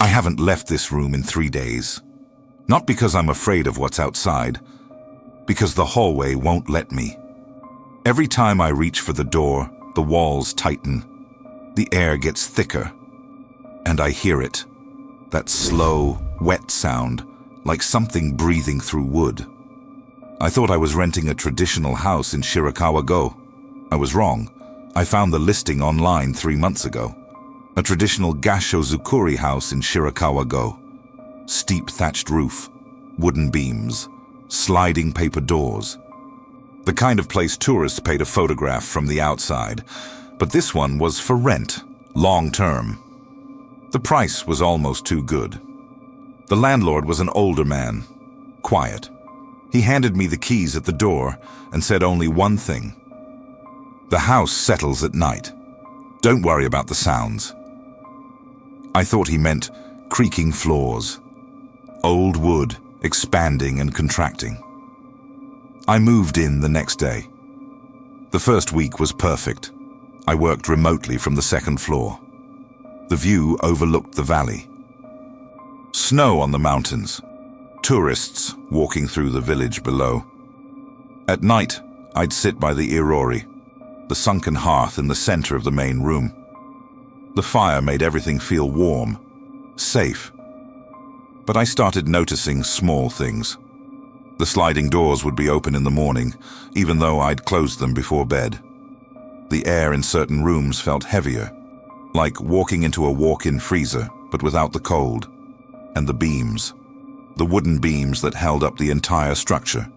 I haven't left this room in 3 days. Not because I'm afraid of what's outside, because the hallway won't let me. Every time I reach for the door, the walls tighten. The air gets thicker, and I hear it. That slow, wet sound, like something breathing through wood. I thought I was renting a traditional house in Shirakawa-go. I was wrong. I found the listing online 3 months ago. A traditional Gassho-zukuri house in Shirakawa-go. Steep thatched roof, wooden beams, sliding paper doors. The kind of place tourists pay to photograph from the outside, but this one was for rent, long term. The price was almost too good. The landlord was an older man, quiet. He handed me the keys at the door and said only one thing. The house settles at night. Don't worry about the sounds. I thought he meant creaking floors, old wood expanding and contracting. I moved in the next day. The first week was perfect. I worked remotely from the second floor. The view overlooked the valley. Snow on the mountains. Tourists walking through the village below. At night, I'd sit by the eerie, the sunken hearth in the center of the main room. The fire made everything feel warm, safe. But I started noticing small things. The sliding doors would be open in the morning, even though I'd closed them before bed. The air in certain rooms felt heavier, like walking into a walk-in freezer, but without the cold. And the beams, the wooden beams that held up the entire structure.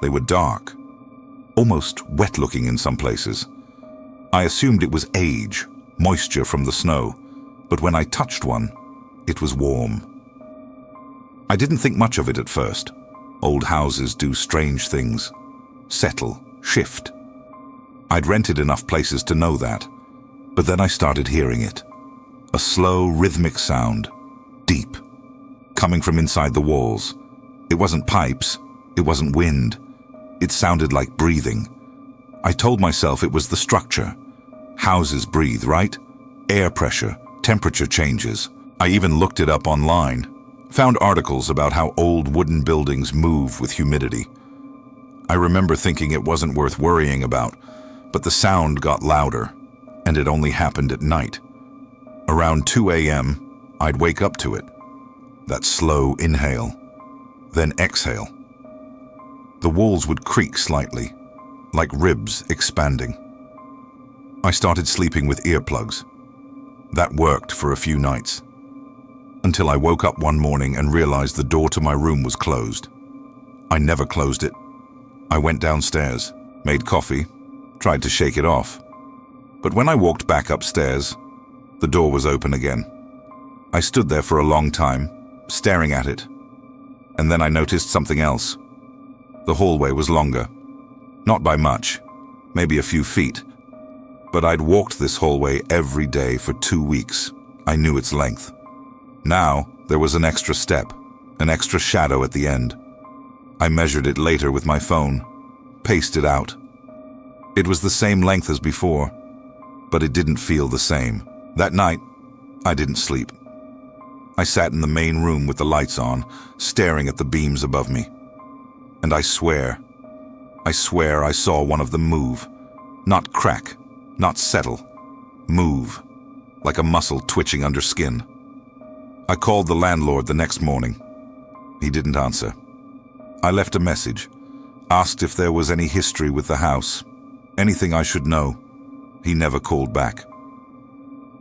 They were dark, almost wet-looking in some places. I assumed it was age, moisture from the snow, but when I touched one, it was warm. I didn't think much of it at first. Old houses do strange things. Settle, shift. I'd rented enough places to know that, but then I started hearing it. A slow, rhythmic sound, deep, coming from inside the walls. It wasn't pipes, it wasn't wind. It sounded like breathing. I told myself it was the structure. Houses breathe, right? Air pressure, temperature changes. I even looked it up online. Found articles about how old wooden buildings move with humidity. I remember thinking it wasn't worth worrying about, but the sound got louder, and it only happened at night. Around 2 a.m., I'd wake up to it. That slow inhale, then exhale. The walls would creak slightly, like ribs expanding. I started sleeping with earplugs. That worked for a few nights, until I woke up one morning and realized the door to my room was closed. I never closed it. I went downstairs, made coffee, tried to shake it off. But when I walked back upstairs, the door was open again. I stood there for a long time, staring at it. And then I noticed something else. The hallway was longer. Not by much, maybe a few feet. But I'd walked this hallway every day for 2 weeks. I knew its length. Now, there was an extra step, an extra shadow at the end. I measured it later with my phone, paced it out. It was the same length as before, but it didn't feel the same. That night, I didn't sleep. I sat in the main room with the lights on, staring at the beams above me. And I swear I saw one of them move. Not crack, not settle. Move, like a muscle twitching under skin. I called the landlord the next morning. He didn't answer. I left a message, asked if there was any history with the house, anything I should know. He never called back.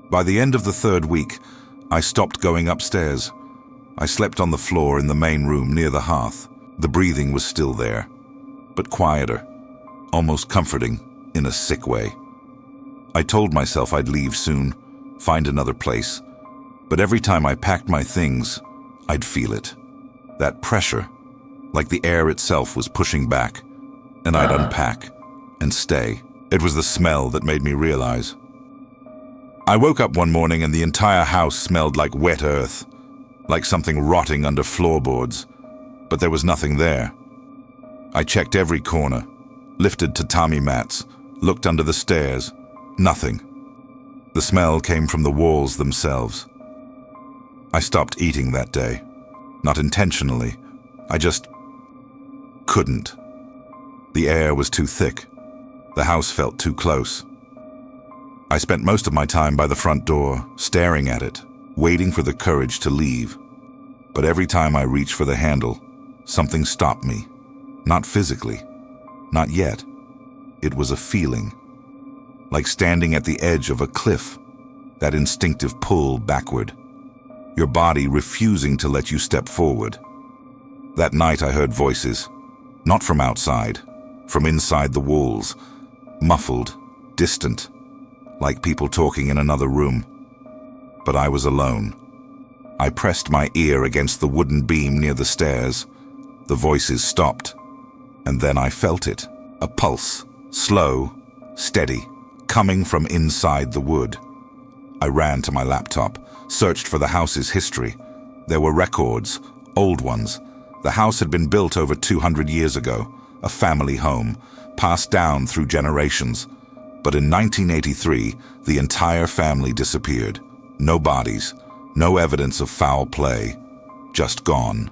By the end of the 3rd week, I stopped going upstairs. I slept on the floor in the main room near the hearth. The breathing was still there, but quieter, almost comforting in a sick way. I told myself I'd leave soon, find another place. But every time I packed my things, I'd feel it. That pressure, like the air itself was pushing back, and I'd unpack and stay. It was the smell that made me realize. I woke up one morning and the entire house smelled like wet earth, like something rotting under floorboards, but there was nothing there. I checked every corner, lifted tatami mats, looked under the stairs. Nothing. The smell came from the walls themselves. I stopped eating that day. Not intentionally. I just couldn't. The air was too thick. The house felt too close. I spent most of my time by the front door, staring at it, waiting for the courage to leave. But every time I reached for the handle, something stopped me. Not physically. Not yet. It was a feeling. Like standing at the edge of a cliff, that instinctive pull backward. Your body refusing to let you step forward. That night I heard voices, not from outside, from inside the walls, muffled, distant, like people talking in another room. But I was alone. I pressed my ear against the wooden beam near the stairs. The voices stopped, and then I felt it, a pulse, slow, steady, coming from inside the wood. I ran to my laptop, searched for the house's history. There were records, old ones. The house had been built over 200 years ago, a family home, passed down through generations. But in 1983, the entire family disappeared. No bodies, no evidence of foul play, just gone.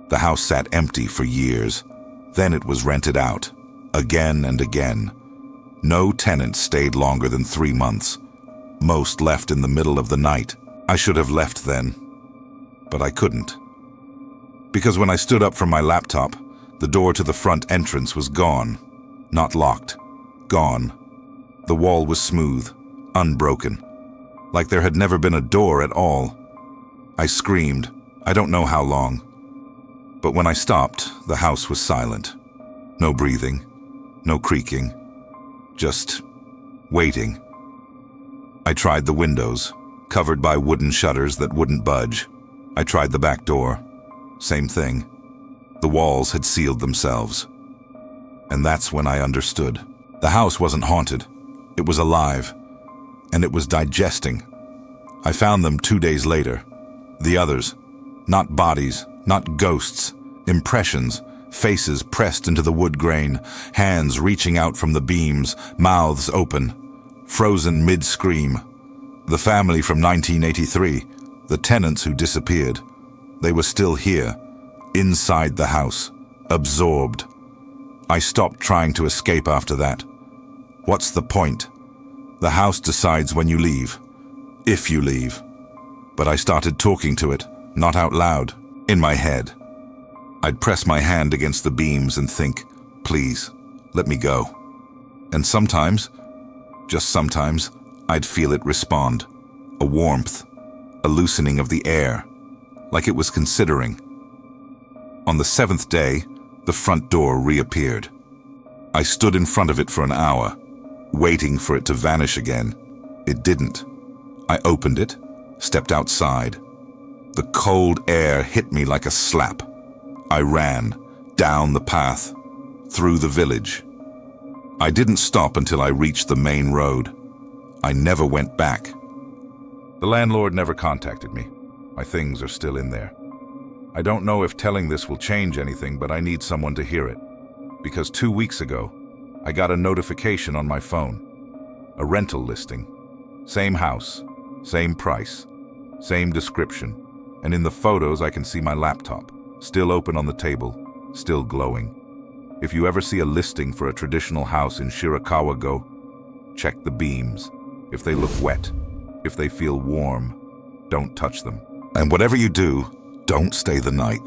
The house sat empty for years. Then it was rented out, again and again. No tenant stayed longer than 3 months. Most left in the middle of the night. I should have left then, but I couldn't. Because when I stood up from my laptop, the door to the front entrance was gone. Not locked. Gone. The wall was smooth, unbroken. Like there had never been a door at all. I screamed, I don't know how long. But when I stopped, the house was silent. No breathing, no creaking. Just waiting. I tried the windows, covered by wooden shutters that wouldn't budge. I tried the back door. Same thing. The walls had sealed themselves. And that's when I understood. The house wasn't haunted. It was alive. And it was digesting. I found them 2 days later. The others. Not bodies, not ghosts. Impressions. Faces pressed into the wood grain. Hands reaching out from the beams. Mouths open. Frozen mid-scream. The family from 1983. The tenants who disappeared. They were still here. Inside the house. Absorbed. I stopped trying to escape after that. What's the point? The house decides when you leave. If you leave. But I started talking to it, not out loud, in my head. I'd press my hand against the beams and think, please, let me go. And sometimes, just sometimes, I'd feel it respond. A warmth, a loosening of the air, like it was considering. On the 7th day, the front door reappeared. I stood in front of it for an hour, waiting for it to vanish again. It didn't. I opened it, stepped outside. The cold air hit me like a slap. I ran, down the path, through the village. I didn't stop until I reached the main road. I never went back. The landlord never contacted me. My things are still in there. I don't know if telling this will change anything, but I need someone to hear it. Because 2 weeks ago, I got a notification on my phone. A rental listing. Same house, same price, same description. And in the photos I can see my laptop, still open on the table, still glowing. If you ever see a listing for a traditional house in Shirakawa-go, check the beams. If they look wet, if they feel warm, don't touch them. And whatever you do, don't stay the night.